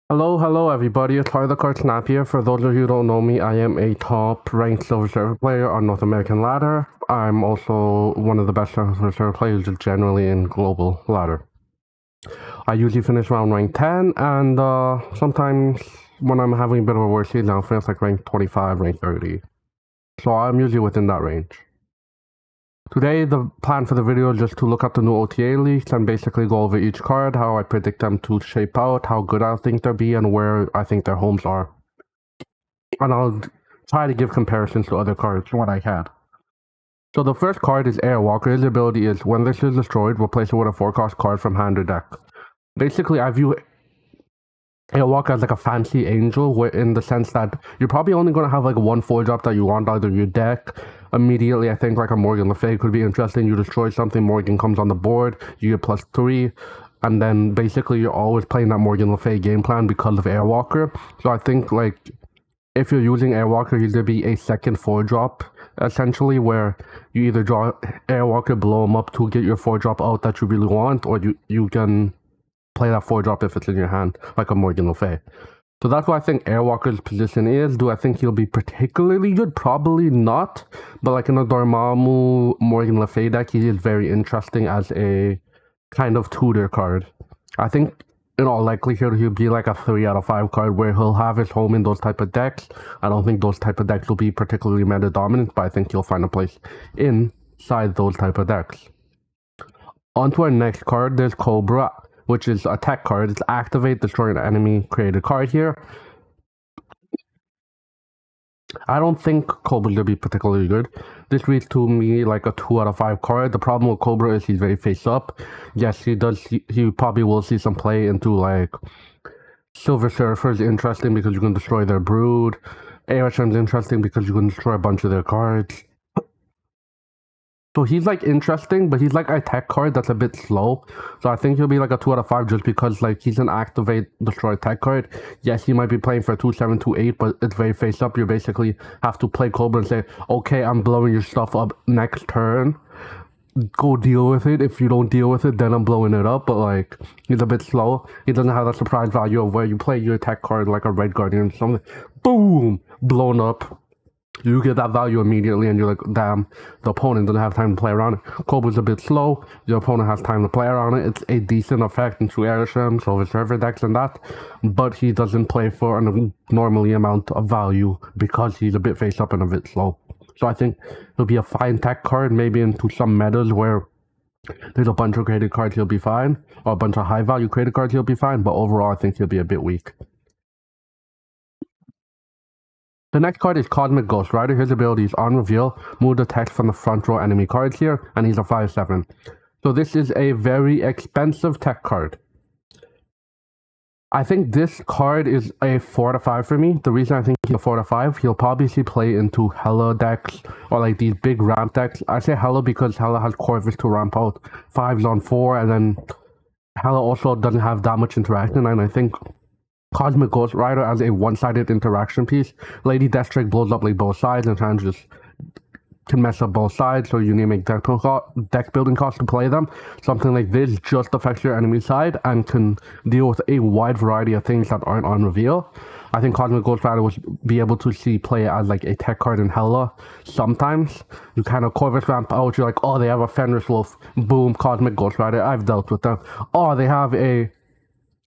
Hello everybody, it's Tyler Card Snap here. For those of you who don't know me, I am a top ranked Silver Server player on North American Ladder. I'm also one of the best Silver Server players generally in Global Ladder. I usually finish around rank 10, and sometimes when I'm having a bit of a worse season, I'll finish like rank 25, rank 30. So I'm usually within that range. Today, the plan for the video is just to look at the new OTA leaks and basically go over each card, how I predict them to shape out, how good I think they'll be, and where I think their homes are. And I'll try to give comparisons to other cards when I can. So the first card is Airwalker. His ability is, when this is destroyed, replace it with a 4-cost card from hand or deck. Basically, I view Airwalker as like a fancy angel, in the sense that you're probably only going to have like one 4-drop that you want out of your deck. Immediately, I think like a Morgan Le Fay could be interesting. You destroy something, Morgan comes on the board, you get +3, and then basically you're always playing that Morgan Le Fay game plan because of Airwalker. So I think like if you're using Airwalker, you'll be a second 4-drop, essentially, where you either draw Airwalker, blow him up to get your 4-drop out that you really want, or you can play that 4-drop if it's in your hand, like a Morgan Le Fay. So that's what I think Airwalker's position is. Do I think he'll be particularly good? Probably not. But like in a Dormammu Morgan Le Fay deck, he is very interesting as a kind of tutor card. I think in all likelihood he'll be like a 3 out of 5 card where he'll have his home in those type of decks. I don't think those type of decks will be particularly meta dominant, but I think he'll find a place inside those type of decks. On to our next card, there's Cobra, which is a tech card. It's activate, destroy an enemy created card here. I don't think Cobra will be particularly good. This reads to me like a 2 out of 5 card. The problem with Cobra is he's very face up. Yes, he probably will see some play into like Silver Surfer is interesting because you can destroy their brood. ARSM is interesting because you can destroy a bunch of their cards. So he's like interesting, but he's like a tech card that's a bit slow. So I think he'll be like a 2 out of 5 just because like he's an activate destroy tech card. Yes, he might be playing for a 2/7, 2/8, but it's very face up. You basically have to play Cobra and say, okay, I'm blowing your stuff up next turn. Go deal with it. If you don't deal with it, then I'm blowing it up. But like he's a bit slow. He doesn't have that surprise value of where you play your tech card like a Red Guardian or something. Boom! Blown up. You get that value immediately and you're like, damn, the opponent doesn't have time to play around it. Cobra's a bit slow, your opponent has time to play around it. It's a decent effect into Airsham, so his server decks and that, but he doesn't play for an normally amount of value because he's a bit face up and a bit slow. So I think he'll be a fine tech card, maybe into some metas where there's a bunch of created cards, he'll be fine, or a bunch of high value created cards, he'll be fine, but overall I think he'll be a bit weak. The next card is Cosmic Ghost Rider. His ability is on reveal, move the text from the front row enemy cards here, and he's a 5/7. So this is a very expensive tech card. I think this card is a 4 to 5 for me. The reason I think he's a 4 to 5, he'll probably see play into Hella decks or like these big ramp decks. I say Hella because Hella has Corvus to ramp out 5s on 4, and then Hella also doesn't have that much interaction, and I think Cosmic Ghost Rider as a one-sided interaction piece. Lady Deathstrike blows up like both sides and trying to just can mess up both sides, so you need to make deck building costs to play them. Something like this just affects your enemy side and can deal with a wide variety of things that aren't on reveal. I think Cosmic Ghost Rider will be able to see play as like a tech card in Hella. Sometimes you kind of Corvus ramp out, you're like, oh, they have a Fenris Wolf, boom, Cosmic Ghost Rider, I've dealt with them. Oh, they have a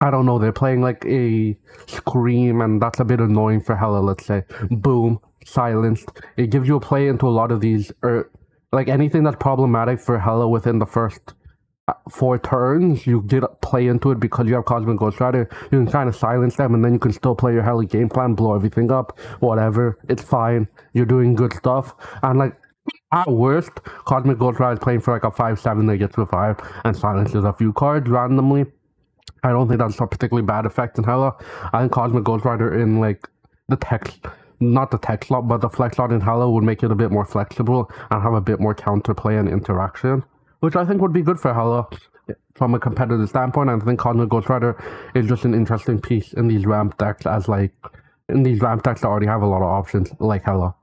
I don't know, they're playing like a scream and that's a bit annoying for Hella, let's say. Boom, silenced. It gives you a play into a lot of these, or like anything that's problematic for Hella within the first 4 turns, you get a play into it because you have Cosmic Ghost Rider. You can kind of silence them and then you can still play your Hella game plan, blow everything up, whatever. It's fine. You're doing good stuff. And like, at worst, Cosmic Ghost Rider is playing for like a 5/7 that gets to a 5 and silences a few cards randomly. I don't think that's a particularly bad effect in Hella. I think Cosmic Ghost Rider in like the text, not the tech slot, but the flex slot in Hella would make it a bit more flexible and have a bit more counterplay and interaction, which I think would be good for Hella from a competitive standpoint. And I think Cosmic Ghost Rider is just an interesting piece in these ramp decks in these ramp decks that already have a lot of options like Hella.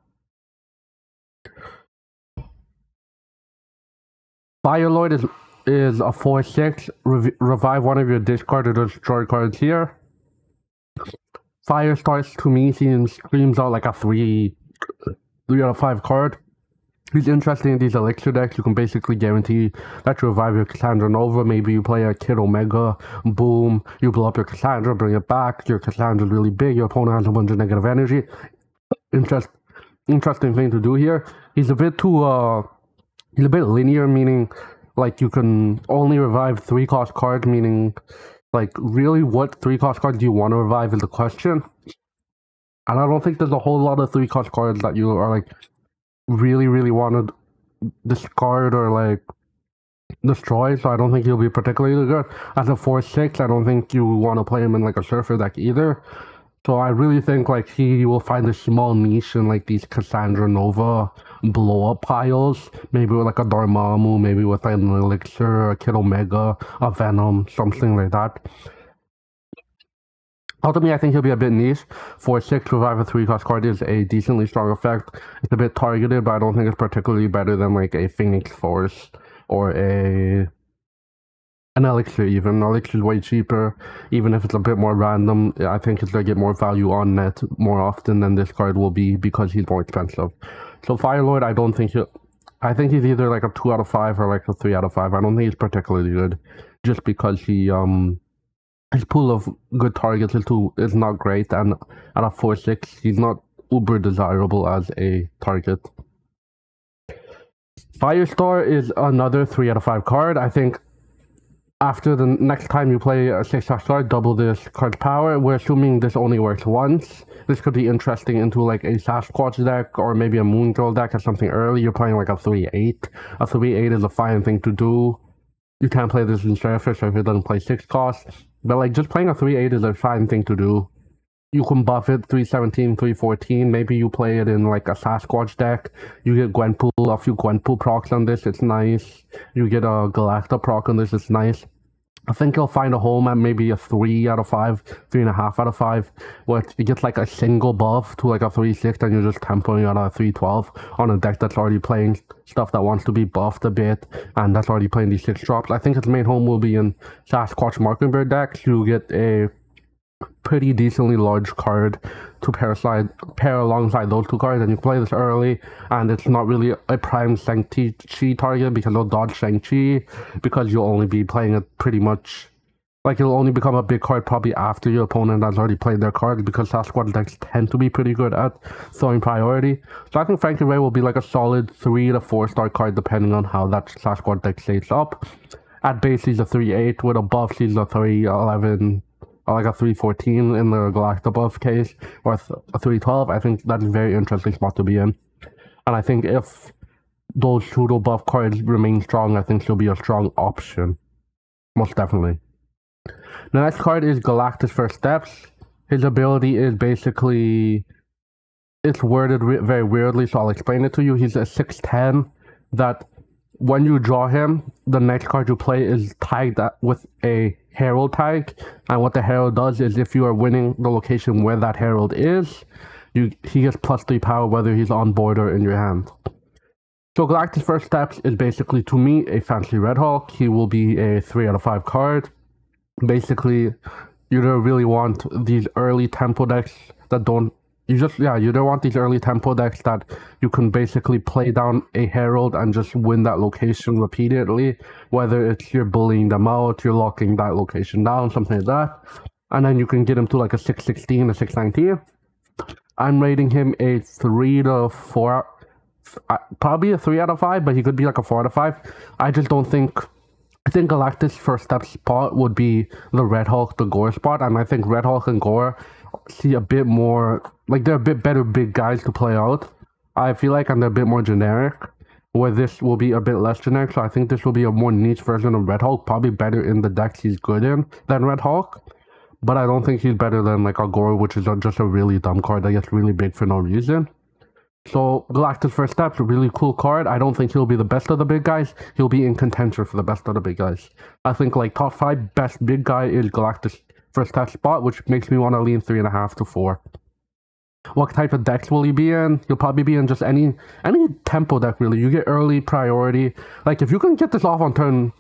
Bioloid is a 4/6. Revive one of your discarded or destroyed cards here. Fire Stars to me screams out like a 3 out of 5 card. He's interesting in these elixir decks. You can basically guarantee that you revive your Cassandra Nova. Maybe you play a Kid Omega, boom, you blow up your Cassandra, bring it back. Your Cassandra's really big. Your opponent has a bunch of negative energy. Interesting thing to do here. He's a bit linear, meaning like you can only revive 3-cost cards, meaning like really what 3-cost cards do you want to revive is the question. And I don't think there's a whole lot of 3-cost cards that you are like really want to discard or like destroy, so I don't think he'll be particularly good. As a 4/6, I don't think you want to play him in like a surfer deck either. So I really think like he will find a small niche in like these Cassandra Nova blow up piles, maybe with like a Dormammu, maybe with like an Elixir, a Kid Omega, a Venom, something like that. Ultimately, I think he'll be a bit niche. 4/6 revive a 3-cost card is a decently strong effect. It's a bit targeted, but I don't think it's particularly better than like a Phoenix Force or an Elixir even. Elixir is way cheaper, even if it's a bit more random. I think it's going to get more value on net more often than this card will be because he's more expensive. So Firelord, I think he's either like a 2 out of 5 or like a 3 out of 5. I don't think he's particularly good just because his pool of good targets is not great, and at a 4/6, he's not uber desirable as a target. Firestar is another 3 out of 5 card. I think after the next time you play a 6-star card, double this card's power. We're assuming this only works once. This could be interesting into like a Sasquatch deck or maybe a Moon Girl deck or something early. You're playing like a 3/8. A 3/8 is a fine thing to do. You can't play this in Starfish if it doesn't play 6 costs. But like just playing a 3/8 is a fine thing to do. You can buff it 3/17, 3/14. Maybe you play it in like a Sasquatch deck. You get Gwenpool, a few Gwenpool procs on this, it's nice. You get a Galacta proc on this, it's nice. I think you'll find a home at maybe a 3 out of 5, 3.5 out of 5, where it gets like a single buff to like a 3/6 and you're just tempoing at a 3/12 on a deck that's already playing stuff that wants to be buffed a bit and that's already playing these 6 drops. I think its main home will be in Sasquatch Mockingbird decks. You get a pretty decently large card to pair alongside those 2 cards, and you play this early, and it's not really a prime Shang-Chi target because they'll dodge Shang-Chi, because you'll only be playing it pretty much like it'll only become a big card probably after your opponent has already played their card, because Sasquatch decks tend to be pretty good at throwing priority. So I think Frankie Ray will be like a solid 3 to 4-star card depending on how that Sasquatch deck shapes up. At base he's a 3/8, with a buff he's a 3/11, like a 3/14 in the Galacta buff case, or a 3/12. I think that's a very interesting spot to be in. And I think if those pseudo buff cards remain strong, I think she'll be a strong option. Most definitely. The next card is Galactus First Steps. His ability is basically, it's worded very weirdly, so I'll explain it to you. He's a 6/10 that when you draw him, the next card you play is tagged with a Herald tag, and what the Herald does is if you are winning the location where that Herald is, he gets +3 power whether he's on board or in your hand. So Galactus First Steps is basically, to me, a fancy Red Hulk. He will be a 3 out of 5 card. Basically, you don't really want these early tempo decks that don't, you don't want these early tempo decks that you can basically play down a Herald and just win that location repeatedly, whether it's you're bullying them out, you're locking that location down, something like that, and then you can get him to like a 6/16, a 6/19. I'm rating him a 3 to 4, probably a 3 out of 5, but he could be like a 4 out of 5. I think Galactus First Step spot would be the Red Hulk, the Gore spot, and I think Red Hulk and Gore see a bit more, like they're a bit better big guys to play out, I feel like, and they're a bit more generic, where this will be a bit less generic. So I think this will be a more niche version of Red Hulk, probably better in the decks he's good in than Red Hulk, but I don't think he's better than like a Gore, which is just a really dumb card that gets really big for no reason. So Galactus First Steps, a really cool card. I don't think he'll be the best of the big guys. He'll be in contention for the best of the big guys. I think like top 5 best big guy is Galactus First Step spot, which makes me want to lean 3.5 to 4. What type of decks will he be in? He'll probably be in just any tempo deck really. You get early priority. Like if you can get this off on turn,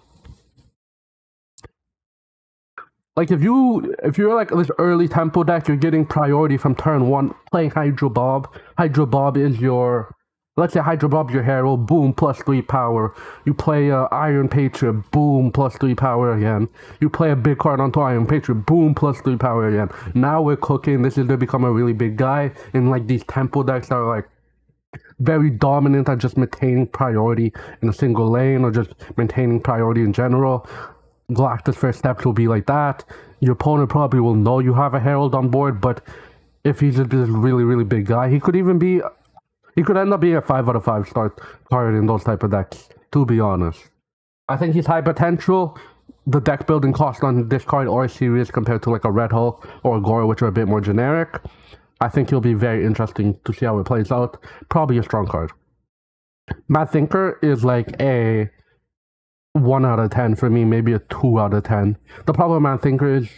like if you're like this early tempo deck, you're getting priority from turn one playing Hydro Bob. Hydro Bob is your, let's say Hydro Bob's your hero, boom, +3 power. You play Iron Patriot, boom, +3 power again. You play a big card onto Iron Patriot, boom, +3 power again. Now we're cooking. This is gonna become a really big guy in like these tempo decks that are like very dominant at just maintaining priority in a single lane or just maintaining priority in general. Galactus first steps will be like that. Your opponent probably will know you have a Herald on board, but if he's just this really, really big guy, he could end up being a 5 out of 5 start card in those type of decks, to be honest. I think he's high potential. The deck building cost on this card are serious compared to like a Red Hulk or a Gore, which are a bit more generic. I think he'll be very interesting to see how it plays out. Probably a strong card. Mad Thinker is like a 1 out of 10 for me, maybe a 2 out of 10. The problem with Mad Thinker is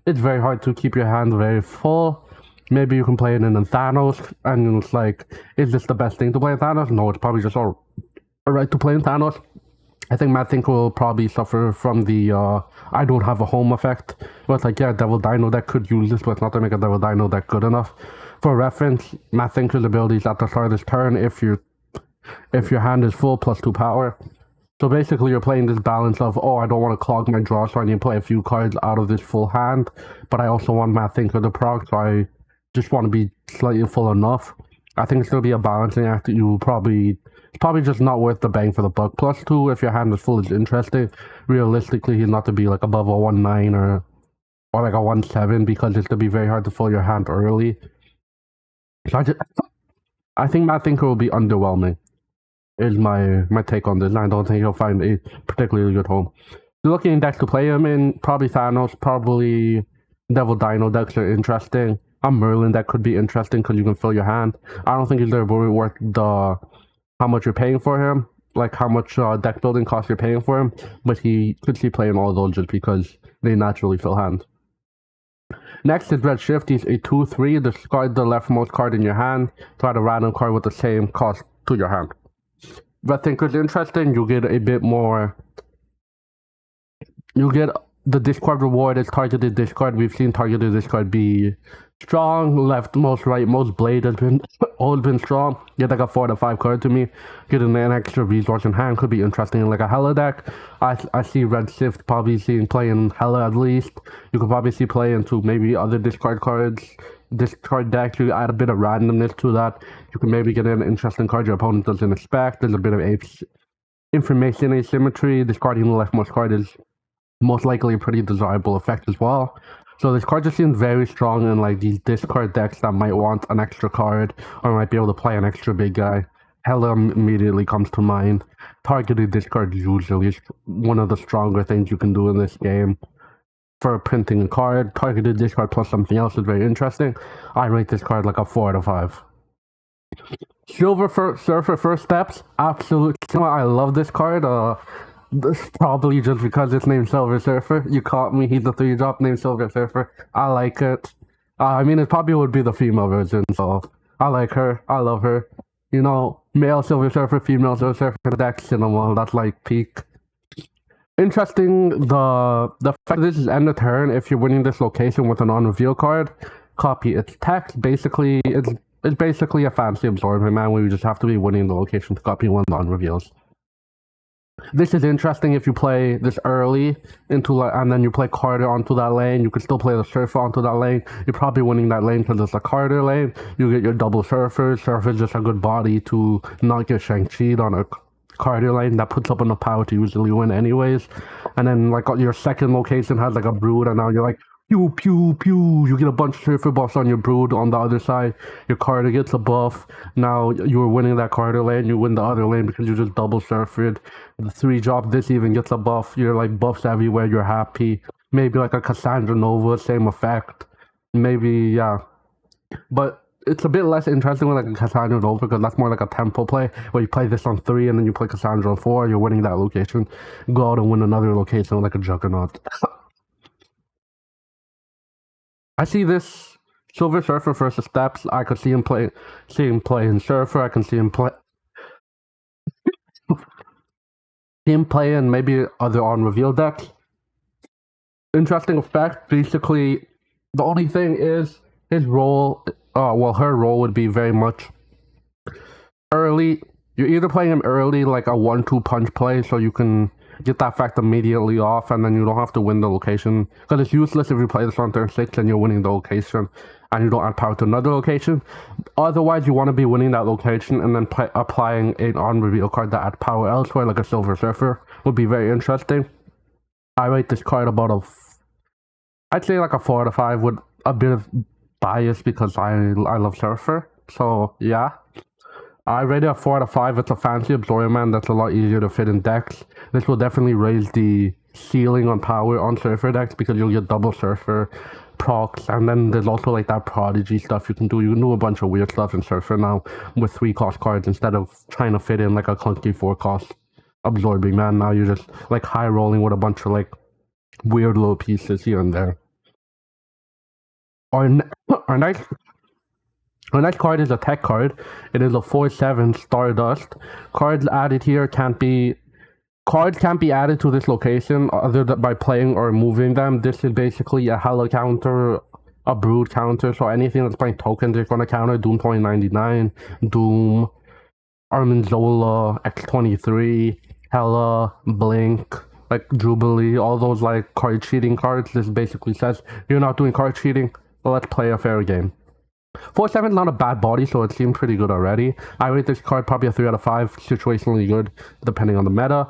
it's very hard to keep your hand very full. Maybe you can play it in a Thanos, and it's like, is this the best thing to play in Thanos? No, it's probably just alright to play in Thanos. I think Mad Thinker will probably suffer from the I don't have a home effect. But it's like, yeah, Devil Dino deck could use this, but it's not to make a Devil Dino deck good enough. For reference, Mad Thinker's abilities at the start of this turn, if your hand is full, +2 power. So basically you're playing this balance of, oh, I don't want to clog my draw, so I need to play a few cards out of this full hand, but I also want Mad Thinker to proc, so I just want to be slightly full enough. I think it's going to be a balancing act that it's probably just not worth the bang for the buck. +2, if your hand is full, is interesting. Realistically, he's not to be like above a 1-9 or like a 1-7, because it's going to be very hard to fill your hand early. So I think Mad Thinker will be underwhelming, is my take on this. I don't think he'll find a particularly good home. So looking at decks to play him in, probably Thanos, probably Devil Dino decks are interesting. A Merlin deck could be interesting because you can fill your hand. I don't think he's really worth how much you're paying for him, like how much deck building cost you're paying for him, but he could see playing all of those just because they naturally fill hand. Next is Red Shift. He's a 2/3. Discard the leftmost card in your hand to add a random card with the same cost to your hand. Red Thinker's interesting. You get a bit more. You get the discard reward is targeted discard. We've seen targeted discard be strong. Left, most, right, most. Blade has been always been strong. Get like a 4 to 5 card to me. Getting an extra resource in hand could be interesting in like a Hella deck. I see Red Shift probably seeing play in Hella at least. You could probably see play into maybe other discard cards. Discard decks, you add a bit of randomness to that. You can maybe get an interesting card your opponent doesn't expect. There's a bit of information asymmetry. Discarding the leftmost card is most likely a pretty desirable effect as well. So this card just seems very strong in like these discard decks that might want an extra card or might be able to play an extra big guy. Hella immediately comes to mind. Targeted discard usually is one of the stronger things you can do in this game. For printing a card, targeted discard plus something else is very interesting. I rate this card like a 4 out of 5. Silver Surfer First Steps, absolutely. I love this card. This probably just because it's named Silver Surfer. You caught me. He's a 3-drop named Silver Surfer. I like it. I mean, it probably would be the female version, so I like her. I love her. You know, male Silver Surfer, female Silver Surfer deck cinema. That's like peak. Interesting, the fact this is end of turn. If you're winning this location with a non-reveal card, copy its text. Basically, it's basically a fancy absorbent, man. We just have to be winning the location to copy one non-reveals. This is interesting if you play this early into and then you play Carter onto that lane. You can still play the Surfer onto that lane. You're probably winning that lane because it's a Carter lane. You get your double Surfers. Surfer is just a good body to not get Shang-Chi'd on a Carter lane that puts up enough power to usually win anyways. And then like your second location has like a Brood, and now you're like pew pew pew. You get a bunch of Surfer buffs on your Brood on the other side. Your Carter gets a buff. Now you're winning that Carter lane. You win the other lane because you just double Surfered. The 3-drop, this even gets a buff. You're like buffs everywhere. You're happy. Maybe like a Cassandra Nova, same effect. Maybe, yeah. But it's a bit less interesting with like a Cassandra Nova because that's more like a tempo play where you play this on 3 and then you play Cassandra on 4. You're winning that location. Go out and win another location like a Juggernaut. I see this Silver Surfer versus Steps. I could see him play in Surfer. I can see him play in maybe other on reveal decks. Interesting effect. Basically, the only thing is his role, well, her role would be very much early. You're either playing him early, like a 1-2 punch play, so you can get that fact immediately off, and then you don't have to win the location. Because it's useless if you play this on turn 6 and you're winning the location, and you don't add power to another location. Otherwise, you want to be winning that location and then applying an on-reveal card that adds power elsewhere, like a Silver Surfer, would be very interesting. I rate this card about I'd say like a 4 out of 5 with a bit of bias because I love Surfer. So yeah, I rate it a 4 out of 5. It's a fancy Absorber Man that's a lot easier to fit in decks. This will definitely raise the ceiling on power on Surfer decks because you'll get double Surfer procs, and then there's also like that Prodigy stuff you can do. You can do a bunch of weird stuff in Surfer now with 3-cost cards instead of trying to fit in like a clunky 4-cost Absorbing Man. Now you're just like high rolling with a bunch of like weird little pieces here and there. Our next card is a tech card. It is a 4/7 Stardust. Cards can't be added to this location other than by playing or moving them. This is basically a Hella counter, a Brood counter. So anything that's playing tokens is going to counter Doom 2099, Doom, Armanzola, X23, Hella, Blink, like Jubilee, all those like card cheating cards. This basically says you're not doing card cheating, but let's play a fair game. 4/7 is not a bad body, so it seemed pretty good already. I rate this card probably a 3 out of 5, situationally good, depending on the meta.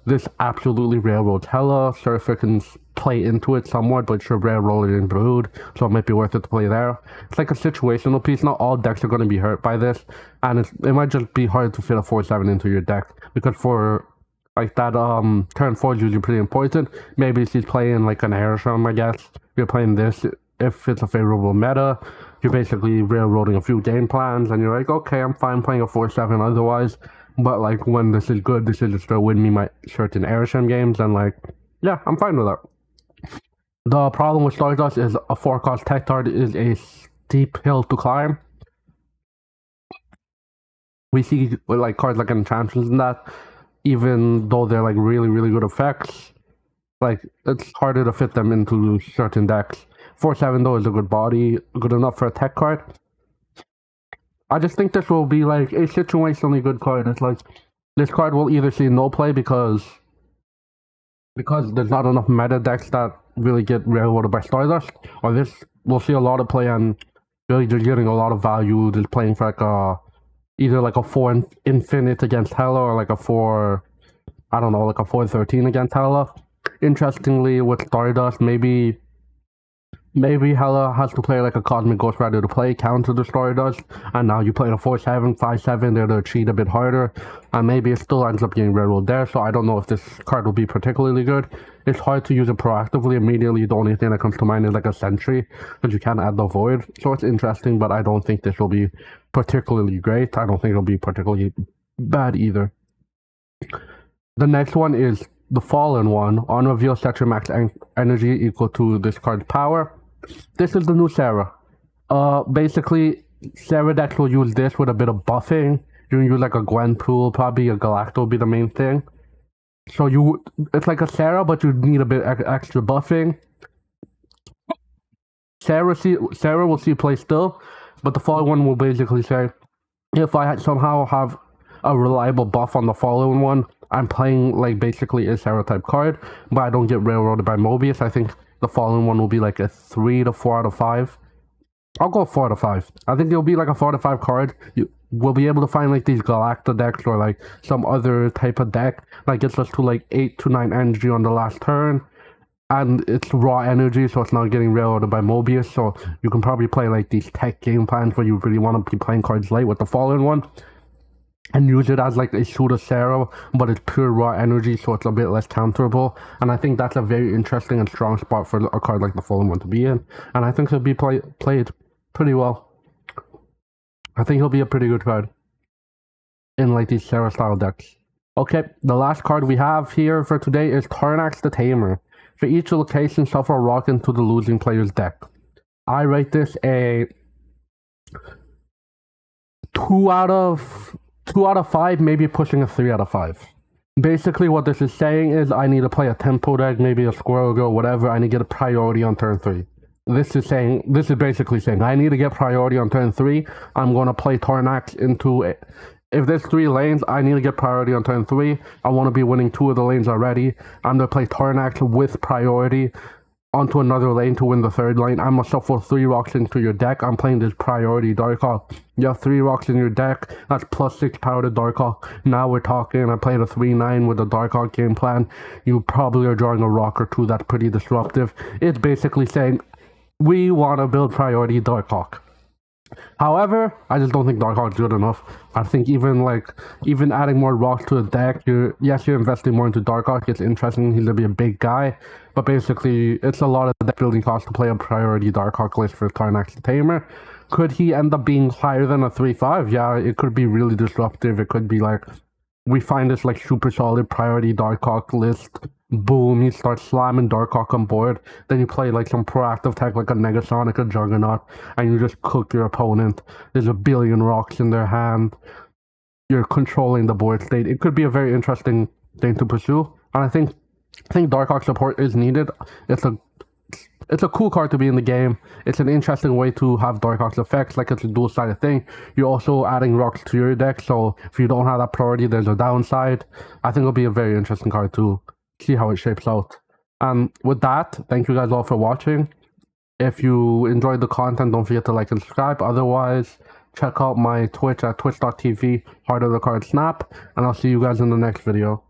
This absolutely railroads Hella. Surfer can play into it somewhat, but should railroad it in Brood, so it might be worth it to play there. It's like a situational piece. Not all decks are going to be hurt by this, and it might just be hard to fit a 4/7 into your deck, because for like that turn 4 is usually pretty important. Maybe she's playing like an Airsham, I guess. You're playing this if it's a favorable meta. You're basically railroading a few game plans, and you're like, okay, I'm fine playing a 4/7 otherwise, but like when this is good, this is just to win me my certain Airsham games, and like, yeah, I'm fine with that. The problem with Stardust is a 4-cost tech card is a steep hill to climb. We see with like cards like Enchantress and that, even though they're like really, really good effects, like it's harder to fit them into certain decks. 4/7 though is a good body, good enough for a tech card. I just think this will be like a situationally good card. It's like this card will either see no play because there's not enough meta decks that really get railroaded by Stardust, or this will see a lot of play and really just getting a lot of value just playing for like a either like a 4 infinite against Hela or like a 4, I don't know, like a 4/13 against Hela. Interestingly, with Stardust, maybe Hela has to play like a Cosmic Ghost Rider to play counter the Stardust, and now you play a 4/7, 5/7, they're to cheat a bit harder, and maybe it still ends up getting railroaded there, so I don't know if this card will be particularly good. It's hard to use it proactively. Immediately, the only thing that comes to mind is like a Sentry, because you can't add the Void, so it's interesting, but I don't think this will be particularly great. I don't think it'll be particularly bad either. The next one is the Fallen one. On reveal, set your max energy equal to this card's power. This is the new Sarah. Basically, Sarah decks will use this with a bit of buffing. You can use like a Gwenpool, probably a Galacto will be the main thing. So it's like a Sarah, but you need a bit extra buffing. Sarah will see play still, but the Fallen one will basically say, if I somehow have a reliable buff on the Fallen one, I'm playing like basically a Sarah type card, but I don't get railroaded by Mobius. I think the Fallen one will be like a 3 to 4 out of 5. I'll go 4 out of 5. I think it'll be like a 4 out of 5 card. You will be able to find like these Galacta decks or like some other type of deck that gets us to like 8 to 9 energy on the last turn. And it's raw energy, so it's not getting railroaded by Mobius. So you can probably play like these tech game plans where you really want to be playing cards late with the Fallen one, and use it as like a pseudo Sarah, but it's pure raw energy, so it's a bit less counterable. And I think that's a very interesting and strong spot for a card like the Fallen one to be in. And I think he'll be played pretty well. I think he'll be a pretty good card in like these Sarah style decks. Okay, the last card we have here for today is Tarnax the Tamer. For each location, shuffle a rock into the losing player's deck. I rate this a 2 out of 5, maybe pushing a 3 out of 5. Basically, what this is saying is I need to play a tempo deck, maybe a squirrel girl, whatever. I need to get a priority on turn 3. This is basically saying I need to get priority on turn 3. I'm going to play Tornax into it. If there's 3 lanes, I need to get priority on turn 3. I want to be winning 2 of the lanes already. I'm going to play Tornax with priority onto another lane to win the 3rd lane. I'm going to shuffle 3 rocks into your deck. I'm playing this priority Darkhawk. You have 3 rocks in your deck. That's plus 6 power to Darkhawk. Now we're talking. I played a 3-9 with the Darkhawk game plan. You probably are drawing a rock or 2 that's pretty disruptive. It's basically saying we want to build priority Darkhawk. However, I just don't think Darkhawk's good enough. I think even adding more rocks to the deck, you're investing more into Darkhawk. It's interesting. He's gonna be a big guy, but basically, it's a lot of deck building cost to play a priority Darkhawk list for Tarnax the Tamer. Could he end up being higher than a 3-5? Yeah, it could be really disruptive. It could be like we find this like super solid priority Darkhawk list. Boom, you start slamming Darkhawk on board. Then you play like some proactive tech like a Negasonic, a Juggernaut, and you just cook your opponent. There's a billion rocks in their hand. You're controlling the board state. It could be a very interesting thing to pursue. And I think Darkhawk support is needed. It's a cool card to be in the game. It's an interesting way to have Darkhawk's effects, like it's a dual-sided thing. You're also adding rocks to your deck, so if you don't have that priority, there's a downside. I think it'll be a very interesting card to see how it shapes out. And with that, thank you guys all for watching. If you enjoyed the content, don't forget to like and subscribe. Otherwise, check out my Twitch at twitch.tv, Heart of the Card Snap, and I'll see you guys in the next video.